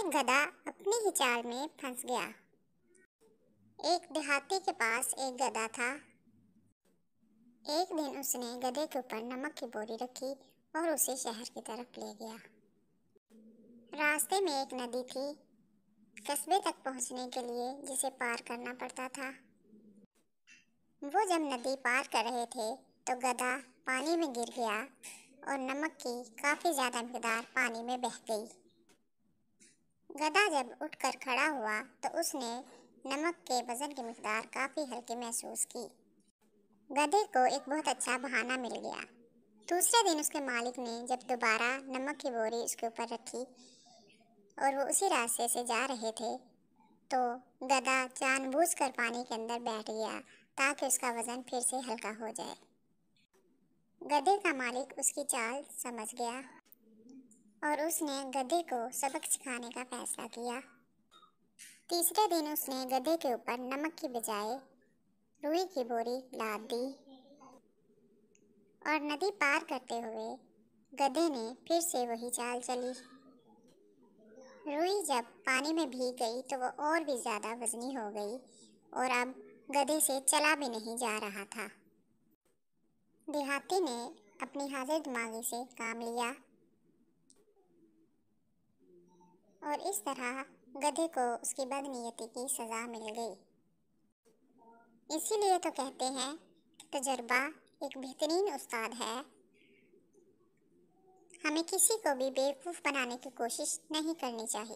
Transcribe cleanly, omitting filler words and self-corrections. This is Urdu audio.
ایک گدھا اپنی ہی چال میں پھنس گیا۔ ایک دیہاتی کے پاس ایک گدھا تھا۔ ایک دن اس نے گدھے کے اوپر نمک کی بوری رکھی اور اسے شہر کی طرف لے گیا۔ راستے میں ایک ندی تھی، قصبے تک پہنچنے کے لیے جسے پار کرنا پڑتا تھا۔ وہ جب ندی پار کر رہے تھے تو گدھا پانی میں گر گیا اور نمک کی کافی زیادہ مقدار پانی میں بہہ گئی۔ گدھا جب اٹھ کر کھڑا ہوا تو اس نے نمک کے وزن کی مقدار کافی ہلکی محسوس کی۔ گدھے کو ایک بہت اچھا بہانہ مل گیا۔ دوسرے دن اس کے مالک نے جب دوبارہ نمک کی بوری اس کے اوپر رکھی اور وہ اسی راستے سے جا رہے تھے تو گدھا جان بوجھ کر پانی کے اندر بیٹھ گیا تاکہ اس کا وزن پھر سے ہلکا ہو جائے۔ گدھے کا مالک اس کی چال سمجھ گیا اور اس نے گدھے کو سبق سکھانے کا فیصلہ کیا۔ تیسرے دن اس نے گدھے کے اوپر نمک کی بجائے روئی کی بوری لاد دی اور ندی پار کرتے ہوئے گدھے نے پھر سے وہی چال چلی۔ روئی جب پانی میں بھیگ گئی تو وہ اور بھی زیادہ وزنی ہو گئی اور اب گدھے سے چلا بھی نہیں جا رہا تھا۔ دیہاتی نے اپنی حاضر دماغی سے کام لیا اور اس طرح گدھے کو اس کی بدنیتی کی سزا مل گئی۔ اسی لیے تو کہتے ہیں کہ تجربہ ایک بہترین استاد ہے۔ ہمیں کسی کو بھی بیوقوف بنانے کی کوشش نہیں کرنی چاہیے۔